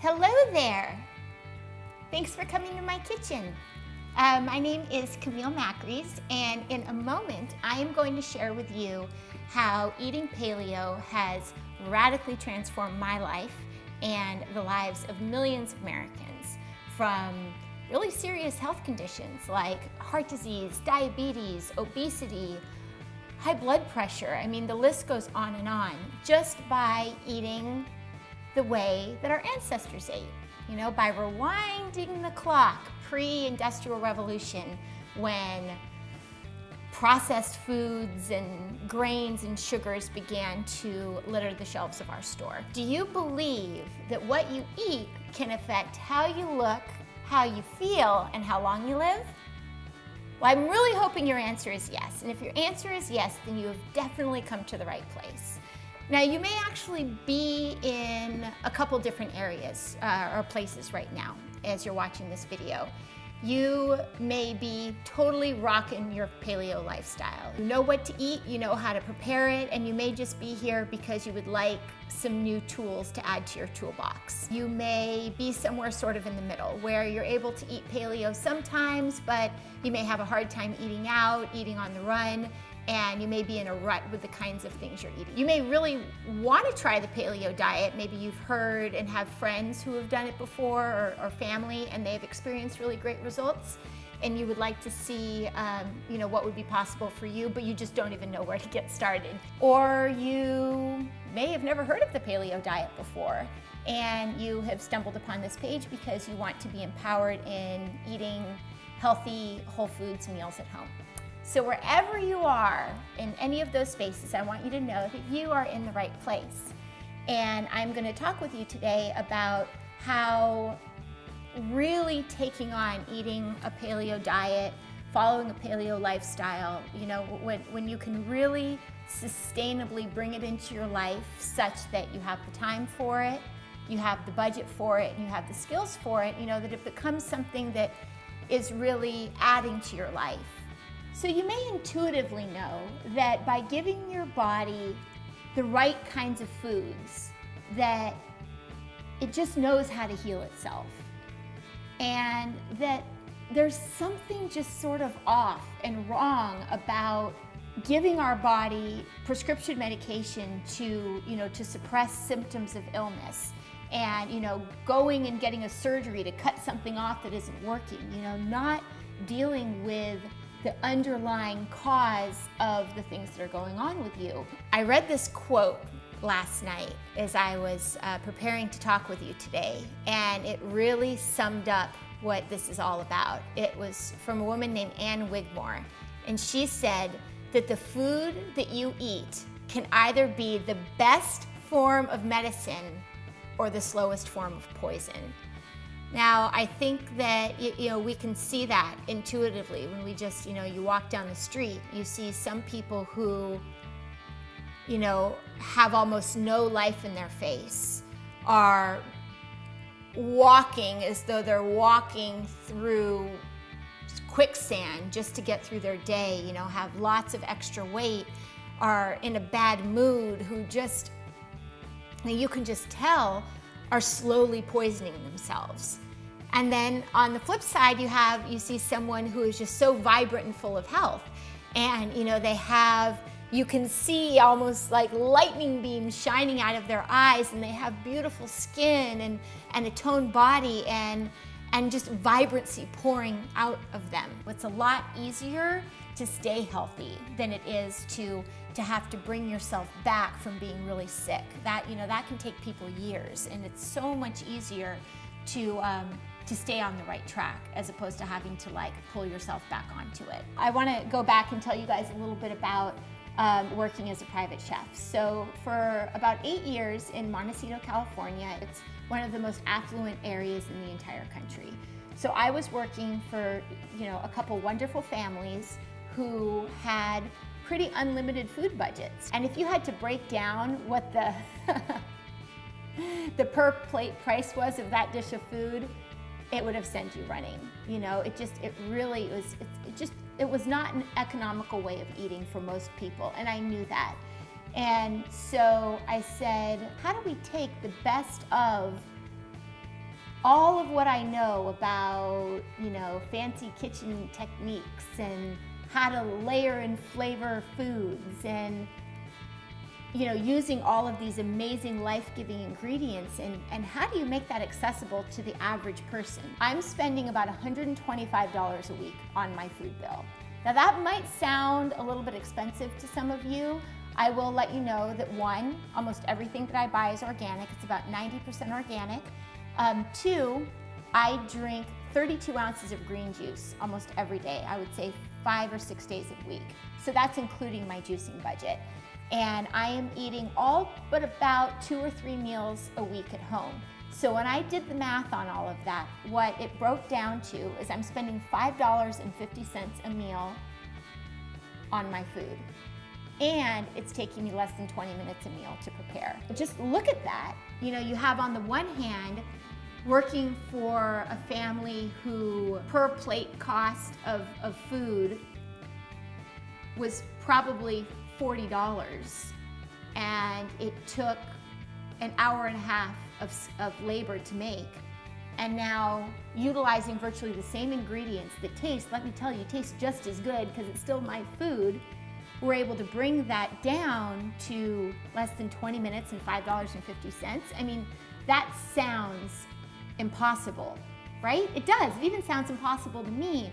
Hello there. Thanks for coming to my kitchen. My name is Camille Macris, and in a moment, I am going to share with you how eating paleo has radically transformed my life and the lives of millions of Americans from really serious health conditions like heart disease, diabetes, obesity, high blood pressure. I mean, the list goes on and on, just by eating the way that our ancestors ate. You know, by rewinding the clock pre-industrial revolution, when processed foods and grains and sugars began to litter the shelves of our store. Do you believe that what you eat can affect how you look, how you feel, and how long you live? Well, I'm really hoping your answer is yes. And if your answer is yes, then you have definitely come to the right place. Now, you may actually be in a couple different areas or places right now as you're watching this video. You may be totally rocking your paleo lifestyle. You know what to eat, you know how to prepare it, and you may just be here because you would like some new tools to add to your toolbox. You may be somewhere sort of in the middle, where you're able to eat paleo sometimes, but you may have a hard time eating out, eating on the run, and you may be in a rut with the kinds of things you're eating. You may really want to try the paleo diet. Maybe you've heard and have friends who have done it before, or family, and they've experienced really great results, and you would like to see what would be possible for you, but you just don't even know where to get started. Or you may have never heard of the paleo diet before, and you have stumbled upon this page because you want to be empowered in eating healthy, whole foods meals at home. So wherever you are in any of those spaces, I want you to know that you are in the right place. And I'm going to talk with you today about how really taking on eating a paleo diet, following a paleo lifestyle, when you can really sustainably bring it into your life such that you have the time for it, you have the budget for it, and you have the skills for it, that it becomes something that is really adding to your life. So you may intuitively know that by giving your body the right kinds of foods, that it just knows how to heal itself. And that there's something just sort of off and wrong about giving our body prescription medication to suppress symptoms of illness, and going and getting a surgery to cut something off that isn't working, not dealing with the underlying cause of the things that are going on with you. I read this quote last night as I was preparing to talk with you today, and it really summed up what this is all about. It was from a woman named Ann Wigmore, and she said that the food that you eat can either be the best form of medicine or the slowest form of poison. Now, I think that we can see that intuitively when we just, you walk down the street, you see some people who, have almost no life in their face, are walking as though they're walking through quicksand just to get through their day, have lots of extra weight, are in a bad mood, who just, you can just tell, are slowly poisoning themselves. And then on the flip side, you see someone who is just so vibrant and full of health. And you can see almost like lightning beams shining out of their eyes, and they have beautiful skin and a toned body and just vibrancy pouring out of them. It's a lot easier to stay healthy than it is to have to bring yourself back from being really sick. That can take people years, and it's so much easier to stay on the right track as opposed to having to pull yourself back onto it. I want to go back and tell you guys a little bit about working as a private chef. So for about 8 years in Montecito, California, it's one of the most affluent areas in the entire country. So I was working for a couple wonderful families who had pretty unlimited food budgets. And if you had to break down what the the per plate price was of that dish of food, it would have sent you running. It was not an economical way of eating for most people, and I knew that. And so I said, how do we take the best of all of what I know about, fancy kitchen techniques and how to layer and flavor foods and, using all of these amazing life-giving ingredients and how do you make that accessible to the average person? I'm spending about $125 a week on my food bill. Now that might sound a little bit expensive to some of you. I will let you know that one, almost everything that I buy is organic. It's about 90% organic. Two, I drink 32 ounces of green juice almost every day. I would say 5 or 6 days a week. So that's including my juicing budget. And I am eating all but about 2 or 3 meals a week at home. So when I did the math on all of that, what it broke down to is I'm spending $5.50 a meal on my food. And it's taking me less than 20 minutes a meal to prepare. Just look at that. You have on the one hand, working for a family who per plate cost of food was probably $40. And it took an hour and a half of labor to make. And now utilizing virtually the same ingredients that taste, let me tell you, taste just as good because it's still my food. We're able to bring that down to less than 20 minutes and $5.50. I mean, that sounds impossible, right? It does. It even sounds impossible to me.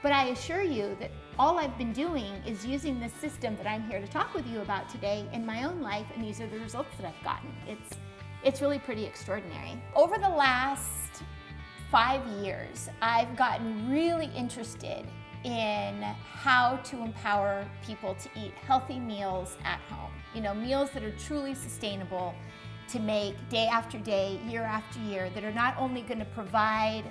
But I assure you that all I've been doing is using this system that I'm here to talk with you about today in my own life, and these are the results that I've gotten. It's really pretty extraordinary. Over the last 5 years, I've gotten really interested in how to empower people to eat healthy meals at home. Meals that are truly sustainable to make day after day, year after year, that are not only going to provide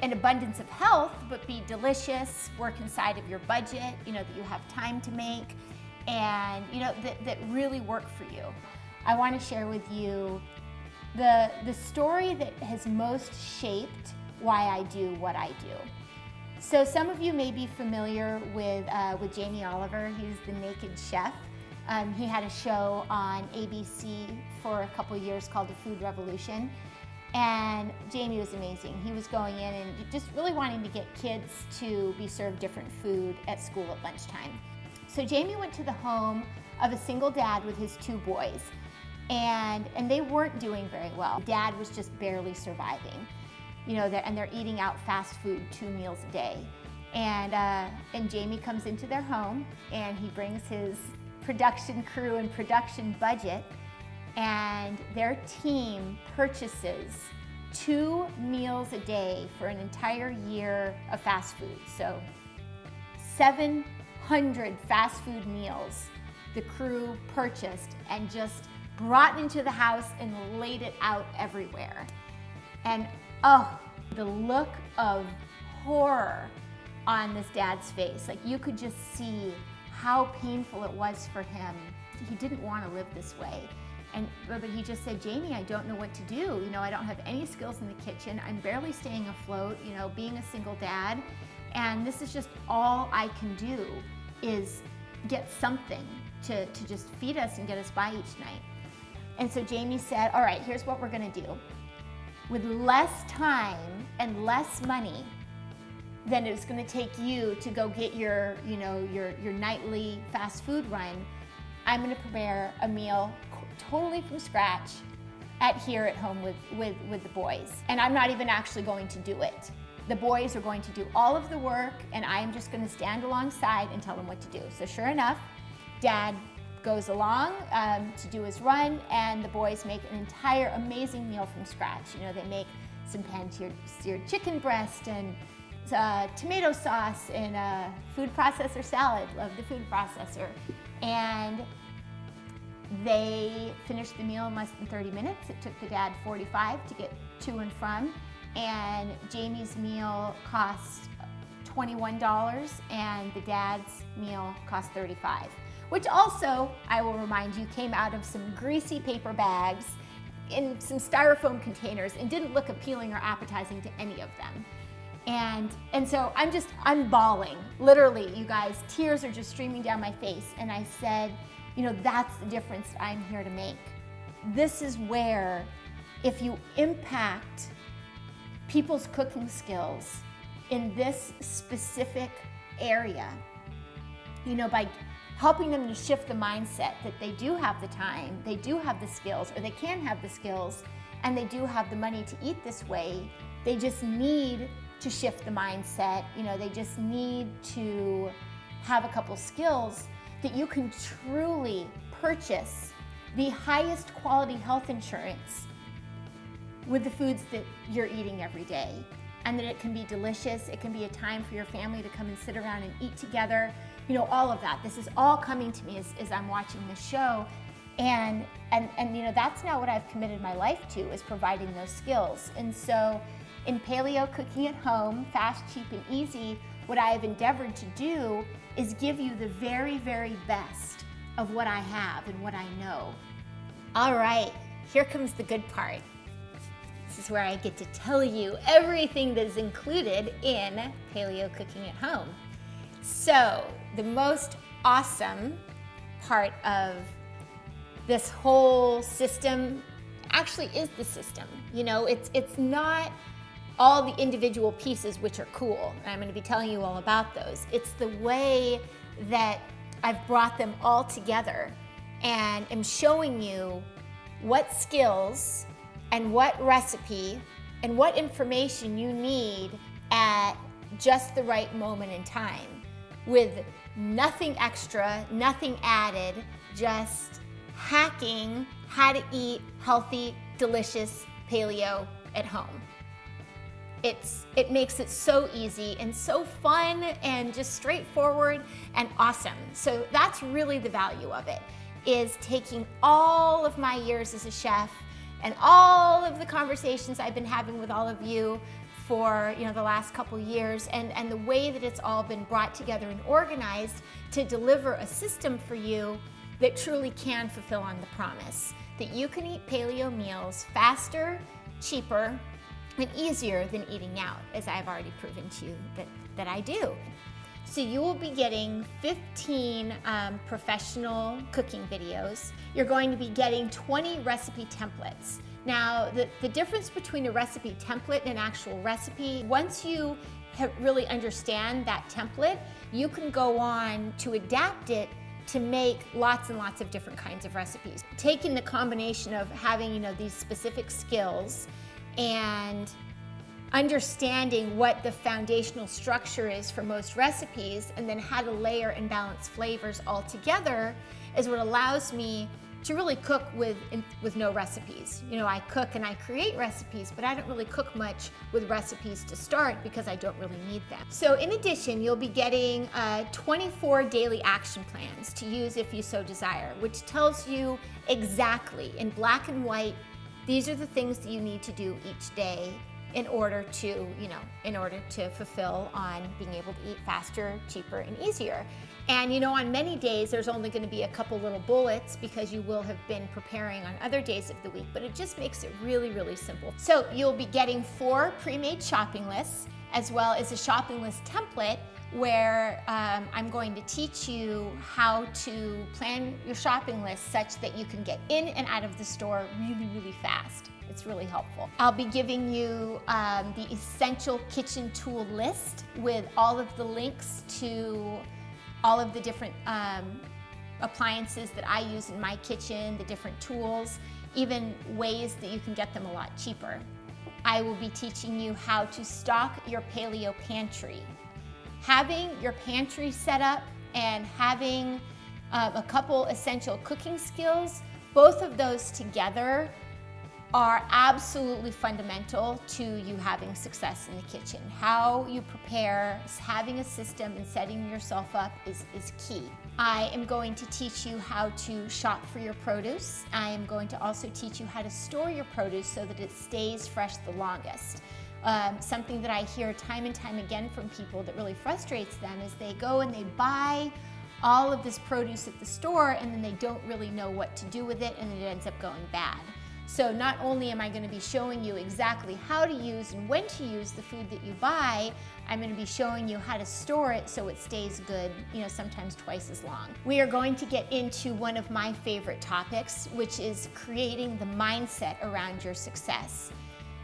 an abundance of health, but be delicious, work inside of your budget, that you have time to make, and that really work for you. I want to share with you the story that has most shaped why I do what I do. So some of you may be familiar with Jamie Oliver. He's the Naked Chef. He had a show on ABC for a couple years called The Food Revolution. And Jamie was amazing. He was going in and just really wanting to get kids to be served different food at school at lunchtime. So Jamie went to the home of a single dad with his 2 boys. And they weren't doing very well. Dad was just barely surviving. And they're eating out fast food 2 meals a day. And Jamie comes into their home and he brings his production crew and production budget, and their team purchases 2 meals a day for an entire year of fast food. So 700 fast food meals the crew purchased and just brought into the house and laid it out everywhere. And the look of horror on this dad's face. Like, you could just see how painful it was for him. He didn't want to live this way. But he just said, Jamie, I don't know what to do. I don't have any skills in the kitchen. I'm barely staying afloat, being a single dad. And this is just all I can do is get something to just feed us and get us by each night. And so Jamie said, all right, here's what we're going to do. With less time and less money than it's going to take you to go get your nightly fast food run, I'm going to prepare a meal totally from scratch here at home with the boys. And I'm not even actually going to do it. The boys are going to do all of the work, and I'm just going to stand alongside and tell them what to do. So sure enough, Dad goes along to do his run, and the boys make an entire amazing meal from scratch. They make some pan-seared chicken breast and tomato sauce and a food processor salad. Love the food processor. And they finished the meal in less than 30 minutes. It took the dad 45 to get to and from. And Jamie's meal cost $21, and the dad's meal cost $35. Which also, I will remind you, came out of some greasy paper bags in some styrofoam containers and didn't look appealing or appetizing to any of them. And so I'm bawling. Literally, you guys, tears are just streaming down my face. And I said, that's the difference I'm here to make. This is where, if you impact people's cooking skills in this specific area, you know, by helping them to shift the mindset that they do have the time, they do have the skills, or they can have the skills, and they do have the money to eat this way. They just need to shift the mindset. You know, they just need to have a couple skills that you can truly purchase the highest quality health insurance with the foods that you're eating every day. And that it can be delicious. It can be a time for your family to come and sit around and eat together. You know, all of that. This is all coming to me as I'm watching this show. And you know, that's now what I've committed my life to, is providing those skills. And so in Paleo Cooking at Home, Fast, Cheap, and Easy, what I have endeavored to do is give you the very, very best of what I have and what I know. All right, here comes the good part. This is where I get to tell you everything that is included in Paleo Cooking at Home. So the most awesome part of this whole system actually is the system. You know, it's not all the individual pieces, which are cool, and I'm going to be telling you all about those. It's the way that I've brought them all together and am showing you what skills and what recipe and what information you need at just the right moment in time, with nothing extra, nothing added, just hacking how to eat healthy, delicious paleo at home. It makes it so easy and so fun and just straightforward and awesome. So that's really the value of it, is taking all of my years as a chef and all of the conversations I've been having with all of you for, you know, the last couple years, and the way that it's all been brought together and organized to deliver a system for you that truly can fulfill on the promise that you can eat paleo meals faster, cheaper, and easier than eating out, as I've already proven to you that I do. So you will be getting 15 professional cooking videos. You're going to be getting 20 recipe templates. Now, the difference between a recipe template and an actual recipe, once you really understand that template, you can go on to adapt it to make lots and lots of different kinds of recipes. Taking the combination of having, you know, these specific skills and understanding what the foundational structure is for most recipes, and then how to layer and balance flavors all together, is what allows me to really cook with no recipes. You know, I cook and I create recipes, but I don't really cook much with recipes to start because I don't really need them. So in addition, you'll be getting 24 daily action plans to use if you so desire, which tells you exactly in black and white, these are the things that you need to do each day in order to, you know, in order to fulfill on being able to eat faster, cheaper, and easier. And you know, on many days, there's only going to be a couple little bullets because you will have been preparing on other days of the week, but it just makes it really, really simple. So you'll be getting 4 pre-made shopping lists, as well as a shopping list template where I'm going to teach you how to plan your shopping list such that you can get in and out of the store really, really fast. It's really helpful. I'll be giving you the essential kitchen tool list with all of the links to all of the different appliances that I use in my kitchen, the different tools, even ways that you can get them a lot cheaper. I will be teaching you how to stock your paleo pantry. Having your pantry set up and having a couple essential cooking skills, both of those together are absolutely fundamental to you having success in the kitchen. How you prepare, having a system and setting yourself up is key. I am going to teach you how to shop for your produce. I am going to also teach you how to store your produce so that it stays fresh the longest. Something that I hear time and time again from people that really frustrates them is they go and they buy all of this produce at the store and then they don't really know what to do with it, and it ends up going bad. So not only am I going to be showing you exactly how to use and when to use the food that you buy, I'm going to be showing you how to store it so it stays good, you know, sometimes twice as long. We are going to get into one of my favorite topics, which is creating the mindset around your success.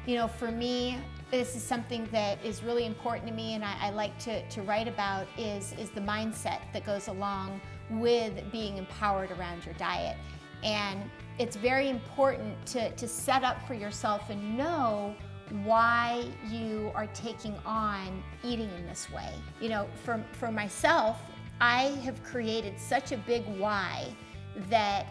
For me, this is something that is really important to me, and I like to write about is the mindset that goes along with being empowered around your diet. And it's very important to set up for yourself and know why you are taking on eating in this way. For myself, I have created such a big why that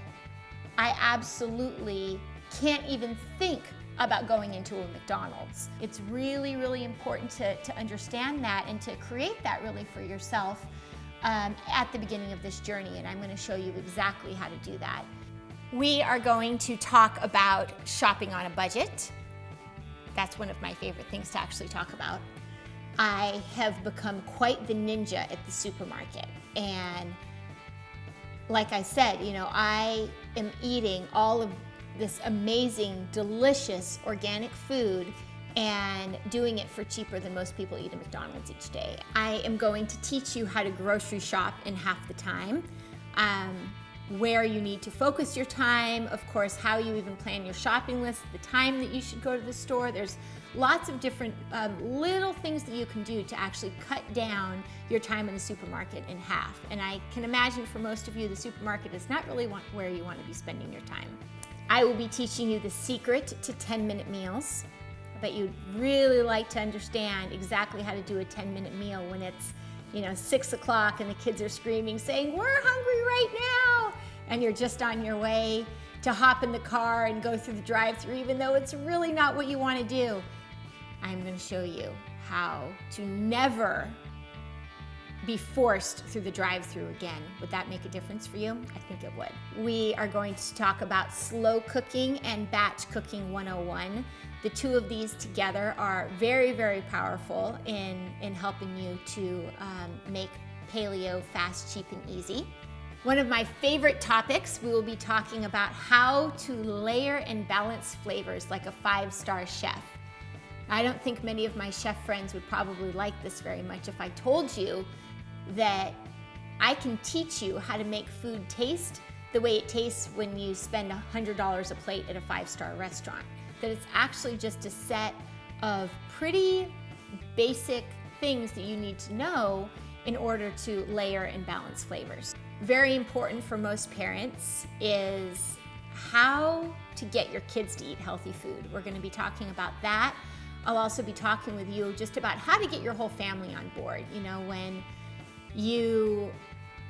I absolutely can't even think about going into a McDonald's. It's really, really important to understand that and to create that really for yourself at the beginning of this journey, and I'm going to show you exactly how to do that. We are going to talk about shopping on a budget. That's one of my favorite things to actually talk about. I have become quite the ninja at the supermarket, and like I said, I am eating all of this amazing, delicious organic food and doing it for cheaper than most people eat at McDonald's each day. I am going to teach you how to grocery shop in half the time, where you need to focus your time, of course, how you even plan your shopping list, the time that you should go to the store. There's lots of different little things that you can do to actually cut down your time in the supermarket in half. And I can imagine for most of you, the supermarket is not really where you want to be spending your time. I will be teaching you the secret to 10-minute meals. I bet you'd really like to understand exactly how to do a 10-minute meal when it's 6 o'clock and the kids are screaming saying, "We're hungry right now!" And you're just on your way to hop in the car and go through the drive-thru, even though it's really not what you want to do. I'm going to show you how to never be forced through the drive-thru again. Would that make a difference for you? I think it would. We are going to talk about slow cooking and batch cooking 101. The two of these together are very, very powerful in helping you to make paleo fast, cheap, and easy. One of my favorite topics, we will be talking about how to layer and balance flavors like a 5-star chef. I don't think many of my chef friends would probably like this very much if I told you that I can teach you how to make food taste the way it tastes when you spend $100 a plate at a 5-star restaurant. That it's actually just a set of pretty basic things that you need to know in order to layer and balance flavors. Very important for most parents is how to get your kids to eat healthy food. We're going to be talking about that. I'll also be talking with you just about how to get your whole family on board. When you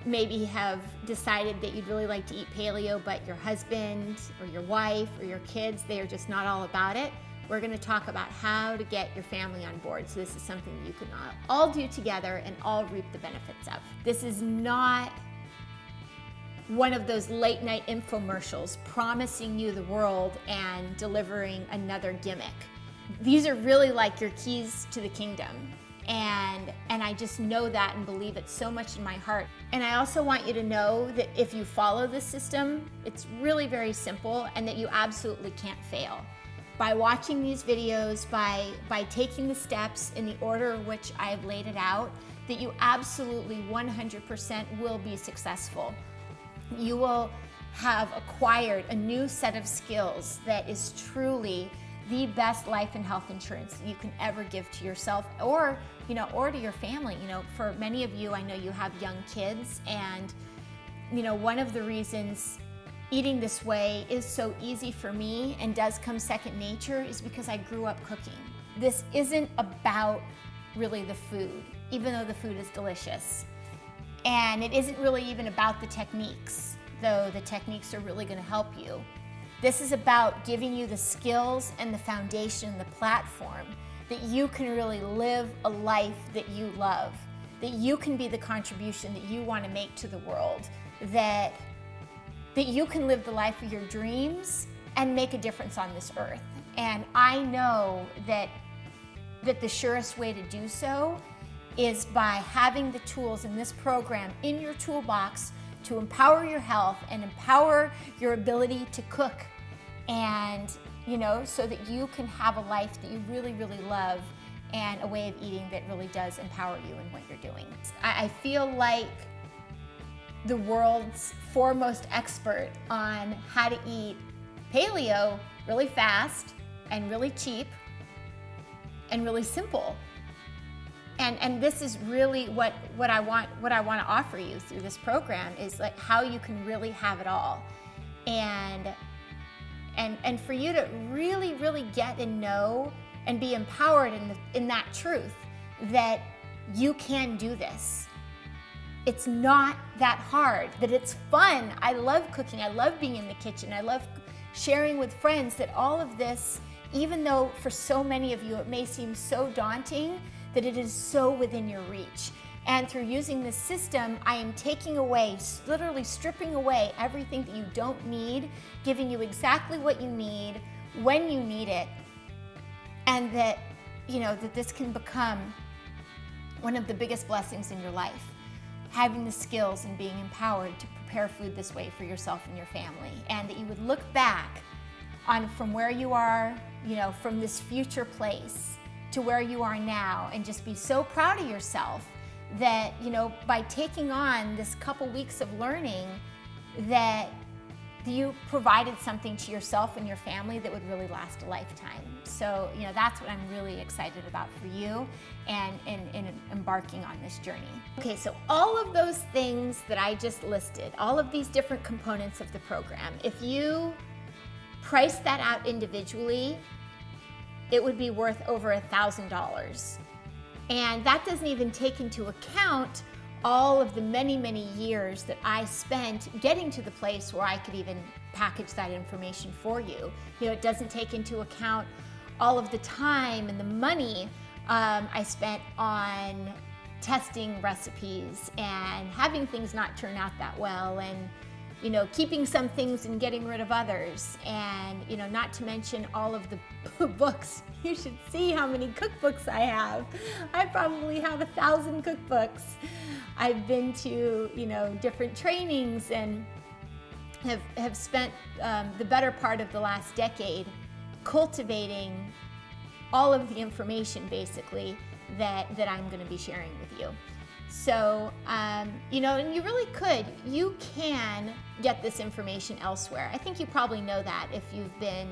maybe have decided that you'd really like to eat paleo, but your husband or your wife or your kids, they are just not all about it. We're going to talk about how to get your family on board. So this is something you can all do together and all reap the benefits of. This is not one of those late night infomercials promising you the world and delivering another gimmick. These are really like your keys to the kingdom. And I just know that and believe it so much in my heart. And I also want you to know that if you follow this system, it's really very simple and that you absolutely can't fail. By watching these videos, by taking the steps in the order in which I've laid it out, that you absolutely 100% will be successful. You will have acquired a new set of skills that is truly the best life and health insurance that you can ever give to yourself or to your family. For many of you, I know you have young kids, and one of the reasons eating this way is so easy for me and does come second nature is because I grew up cooking. This isn't about really the food, even though the food is delicious. And it isn't really even about the techniques, though the techniques are really going to help you. This is about giving you the skills and the foundation, the platform, that you can really live a life that you love, that you can be the contribution that you want to make to the world, that you can live the life of your dreams and make a difference on this earth. And I know that the surest way to do so is by having the tools in this program in your toolbox to empower your health and empower your ability to cook, and so that you can have a life that you really, really love and a way of eating that really does empower you in what you're doing. I feel like the world's foremost expert on how to eat paleo really fast and really cheap and really simple. And this is really what I want to offer you through this program, is like how you can really have it all. And for you to really get and know and be empowered in that truth that you can do this. It's not that hard, that it's fun. I love cooking. I love being in the kitchen. I love sharing with friends, that all of this, even though for so many of you it may seem so daunting, that it is so within your reach. And through using this system, I am taking away, literally stripping away everything that you don't need, giving you exactly what you need, when you need it, and that, that this can become one of the biggest blessings in your life. Having the skills and being empowered to prepare food this way for yourself and your family. And that you would look back on from where you are, from this future place to where you are now, and just be so proud of yourself that, by taking on this couple weeks of learning, that you provided something to yourself and your family that would really last a lifetime. So, that's what I'm really excited about for you and in embarking on this journey. Okay, so all of those things that I just listed, all of these different components of the program, if you price that out individually, it would be worth over $1,000. And that doesn't even take into account all of the many years that I spent getting to the place where I could even package that information for you. It doesn't take into account all of the time and the money I spent on testing recipes and having things not turn out that well, and keeping some things and getting rid of others, and not to mention all of the books. You should see how many cookbooks I have. I probably have 1,000 cookbooks. I've been to different trainings and have spent the better part of the last decade cultivating all of the information basically that I'm going to be sharing with you. So, and you really you can get this information elsewhere. I think you probably know that if you've been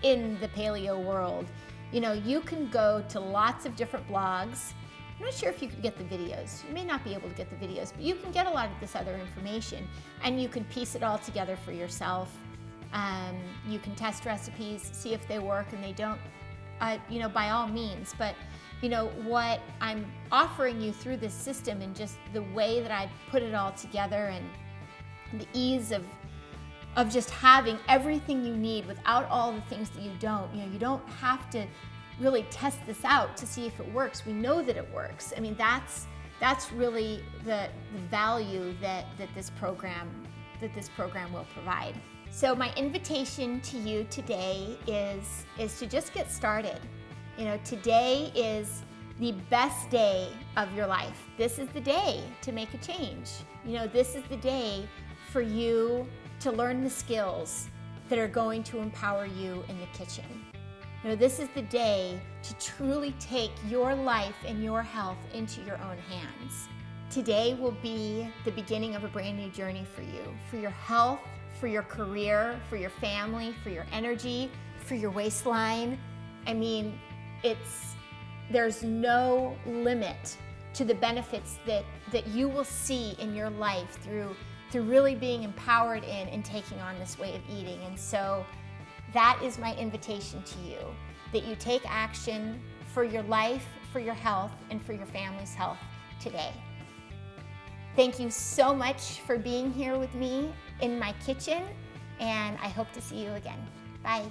in the paleo world. You can go to lots of different blogs. I'm not sure if you could get the videos. You may not be able to get the videos, but you can get a lot of this other information, and you can piece it all together for yourself. You can test recipes, see if they work, and they don't, by all means. But what I'm offering you through this system, and just the way that I put it all together, and the ease of just having everything you need without all the things that you don't. You don't have to really test this out to see if it works. We know that it works. I mean, that's really the value that this program will provide. So my invitation to you today is to just get started. Today is the best day of your life. This is the day to make a change. This is the day for you to learn the skills that are going to empower you in the kitchen. This is the day to truly take your life and your health into your own hands. Today will be the beginning of a brand new journey for you, for your health, for your career, for your family, for your energy, for your waistline. I mean, there's no limit to the benefits that you will see in your life through really being empowered in and taking on this way of eating. And so that is my invitation to you, that you take action for your life, for your health, and for your family's health today. Thank you so much for being here with me in my kitchen, and I hope to see you again. Bye.